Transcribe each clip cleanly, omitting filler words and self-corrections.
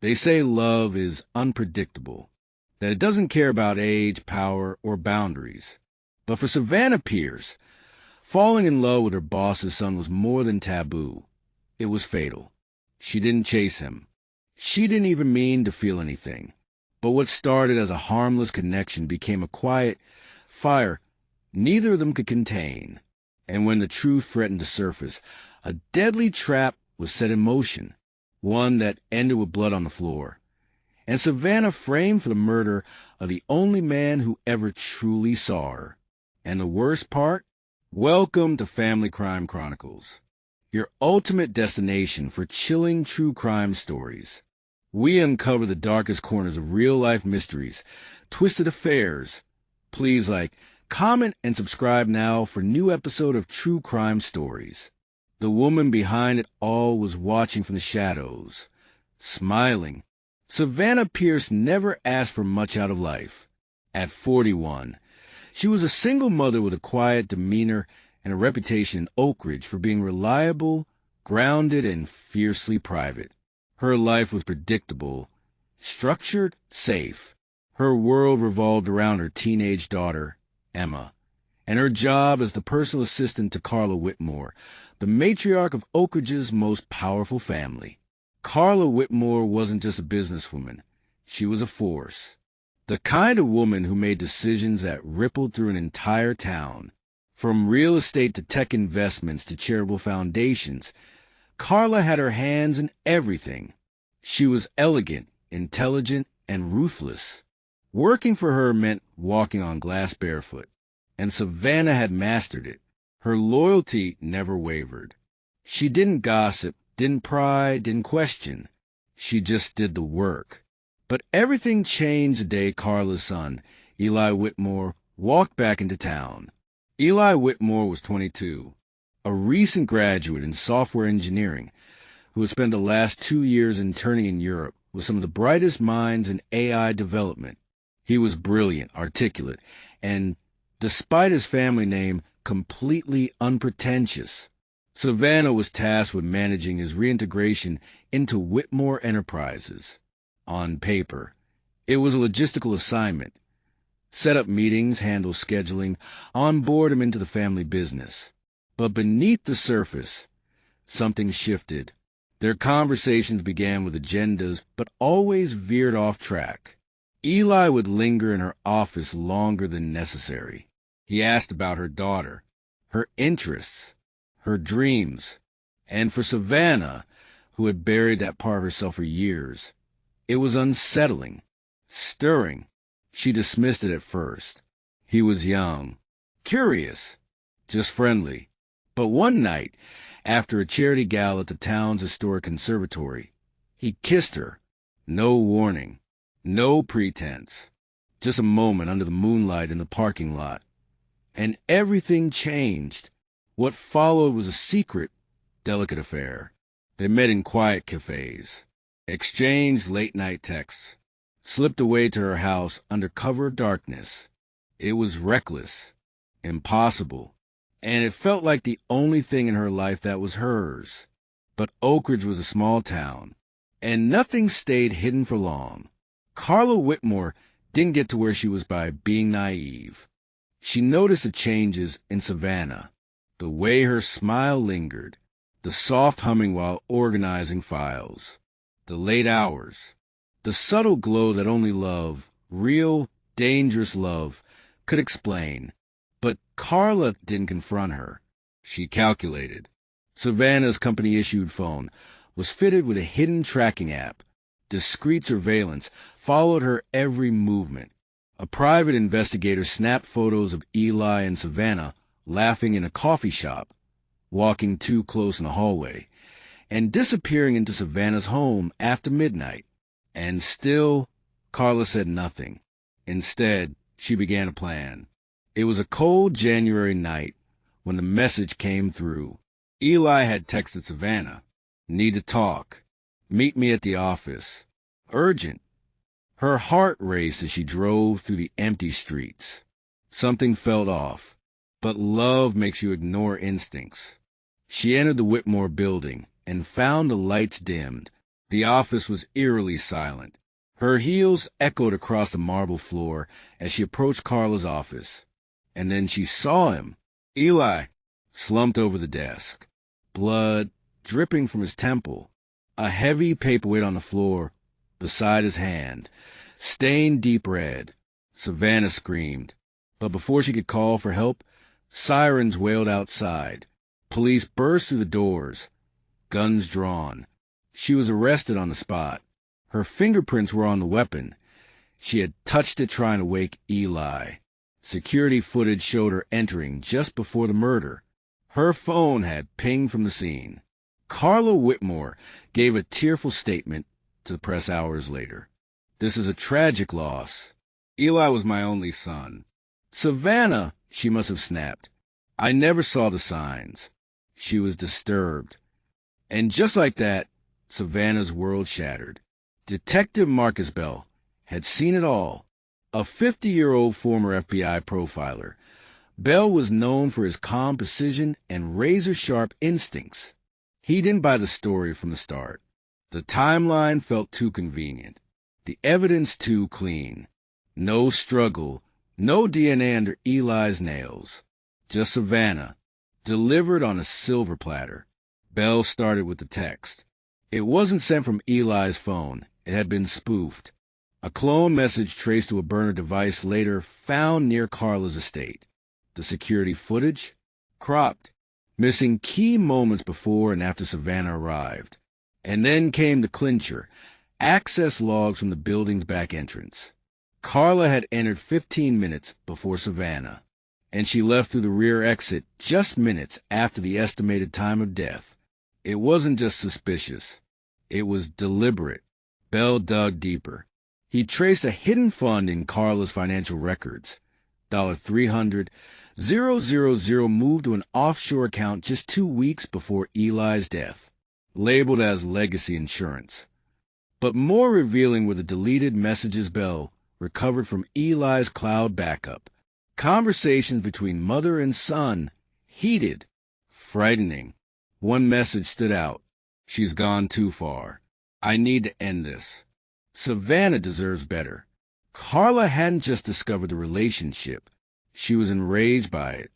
They say love is unpredictable, that it doesn't care about age, power, or boundaries. But for Savannah Pierce, falling in love with her boss's son was more than taboo. It was fatal. She didn't chase him. She didn't even mean to feel anything. But what started as a harmless connection became a quiet fire neither of them could contain. And when the truth threatened to surface, a deadly trap was set in motion, one that ended with blood on the floor. And Savannah framed for the murder of the only man who ever truly saw her. And the worst part? Welcome to Family Crime Chronicles, your ultimate destination for chilling true crime stories. We uncover the darkest corners of real-life mysteries, twisted affairs. Please comment, and subscribe now for new episode of True Crime Stories. The woman behind it all was watching from the shadows, smiling. Savannah Pierce never asked for much out of life. At 41, she was a single mother with a quiet demeanor and a reputation in Oakridge for being reliable, grounded, and fiercely private. Her life was predictable, structured, safe. Her world revolved around her teenage daughter, Emma, and her job as the personal assistant to Carla Whitmore, the matriarch of Oakridge's most powerful family. Carla Whitmore wasn't just a businesswoman. She was a force. The kind of woman who made decisions that rippled through an entire town. From real estate to tech investments to charitable foundations, Carla had her hands in everything. She was elegant, intelligent, and ruthless. Working for her meant walking on glass barefoot, and Savannah had mastered it. Her loyalty never wavered. She didn't gossip, didn't pry, didn't question. She just did the work. But everything changed the day Carla's son, Eli Whitmore, walked back into town. Eli Whitmore was 22, a recent graduate in software engineering who had spent the last 2 years interning in Europe with some of the brightest minds in AI development. He was brilliant, articulate, and, despite his family name, completely unpretentious. Savannah was tasked with managing his reintegration into Whitmore Enterprises. On paper, it was a logistical assignment. Set up meetings, handle scheduling, onboard him into the family business. But beneath the surface, something shifted. Their conversations began with agendas, but always veered off track. Eli would linger in her office longer than necessary. He asked about her daughter, her interests, her dreams. And for Savannah, who had buried that part of herself for years, it was unsettling, stirring. She dismissed it at first. He was young, curious, just friendly. But one night, after a charity gala at the town's historic conservatory, he kissed her. No warning, no pretense. Just a moment under the moonlight in the parking lot. And everything changed. What followed was a secret, delicate affair. They met in quiet cafes, exchanged late-night texts, slipped away to her house under cover of darkness. It was reckless, impossible, and it felt like the only thing in her life that was hers. But Oakridge was a small town, and nothing stayed hidden for long. Carla Whitmore didn't get to where she was by being naive. She noticed the changes in Savannah, the way her smile lingered, the soft humming while organizing files, the late hours, the subtle glow that only love, real, dangerous love, could explain. But Carla didn't confront her. She calculated. Savannah's company-issued phone was fitted with a hidden tracking app. Discreet surveillance followed her every movement. A private investigator snapped photos of Eli and Savannah laughing in a coffee shop, walking too close in the hallway, and disappearing into Savannah's home after midnight. And still, Carla said nothing. Instead, she began a plan. It was a cold January night when the message came through. Eli had texted Savannah, "Need to talk. Meet me at the office. Urgent." Her heart raced as she drove through the empty streets. Something felt off, but love makes you ignore instincts. She entered the Whitmore building and found the lights dimmed, The office was eerily silent. Her heels echoed across the marble floor as she approached Carla's office. And then she saw him, Eli, slumped over the desk, blood dripping from his temple, a heavy paperweight on the floor beside his hand, stained deep red. Savannah screamed, but before she could call for help, sirens wailed outside. Police burst through the doors, guns drawn. She was arrested on the spot. Her fingerprints were on the weapon. She had touched it trying to wake Eli. Security footage showed her entering just before the murder. Her phone had pinged from the scene. Carla Whitmore gave a tearful statement to the press hours later. "This is a tragic loss. Eli was my only son." "Savannah," she must have snapped. "I never saw the signs." She was disturbed. And just like that, Savannah's world shattered. Detective Marcus Bell had seen it all. A 50-year-old former FBI profiler, Bell was known for his calm precision and razor-sharp instincts. He didn't buy the story from the start. The timeline felt too convenient. The evidence too clean. No struggle, no DNA under Eli's nails. Just Savannah, delivered on a silver platter. Bell started with the text. It wasn't sent from Eli's phone. It had been spoofed. A clone message traced to a burner device later found near Carla's estate. The security footage? Cropped, missing key moments before and after Savannah arrived. And then came the clincher, access logs from the building's back entrance. Carla had entered 15 minutes before Savannah, and she left through the rear exit just minutes after the estimated time of death. It wasn't just suspicious. It was deliberate. Bell dug deeper. He traced a hidden fund in Carla's financial records. $300,000 moved to an offshore account just 2 weeks before Eli's death, labeled as legacy insurance. But more revealing were the deleted messages Bell recovered from Eli's cloud backup. Conversations between mother and son, heated, frightening. One message stood out. "She's gone too far. I need to end this. Savannah deserves better." Carla hadn't just discovered the relationship. She was enraged by it.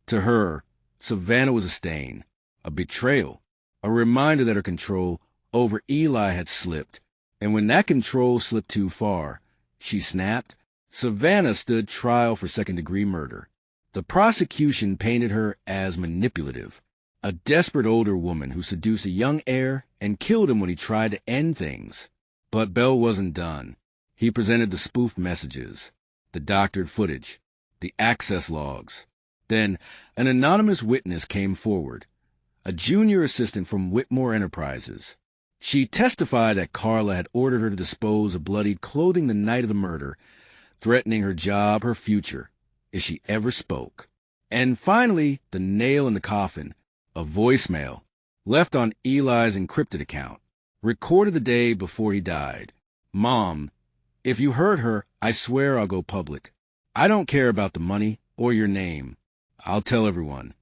To her, Savannah was a stain, a betrayal, a reminder that her control over Eli had slipped. And when that control slipped too far, she snapped. Savannah stood trial for second-degree murder. The prosecution painted her as manipulative, a desperate older woman who seduced a young heir and killed him when he tried to end things. But Bell wasn't done. He presented the spoofed messages, the doctored footage, the access logs. Then an anonymous witness came forward, a junior assistant from Whitmore Enterprises. She testified that Carla had ordered her to dispose of bloodied clothing the night of the murder, threatening her job, her future, if she ever spoke. And finally, the nail in the coffin, a voicemail left on Eli's encrypted account, recorded the day before he died. "Mom, if you hurt her, I swear I'll go public. I don't care about the money or your name. I'll tell everyone."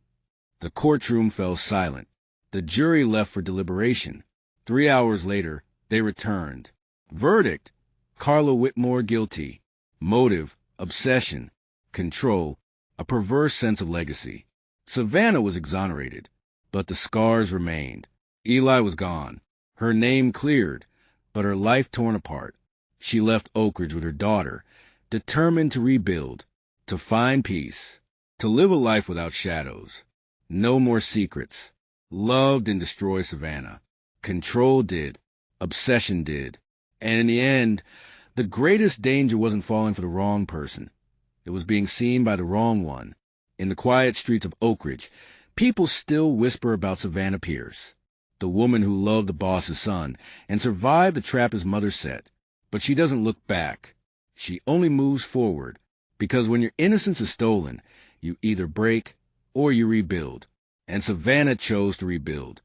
The courtroom fell silent. The jury left for deliberation. 3 hours later, they returned. Verdict: Carla Whitmore guilty. Motive: obsession. Control: a perverse sense of legacy. Savannah was exonerated, but the scars remained. Eli was gone. Her name cleared, but her life torn apart. She left Oakridge with her daughter, determined to rebuild, to find peace, to live a life without shadows. No more secrets. Love didn't destroy Savannah. Control did. Obsession did. And in the end, the greatest danger wasn't falling for the wrong person. It was being seen by the wrong one. In the quiet streets of Oakridge, people still whisper about Savannah Pierce, the woman who loved the boss's son and survived the trap his mother set. But she doesn't look back. She only moves forward, because when your innocence is stolen, you either break or you rebuild. And Savannah chose to rebuild.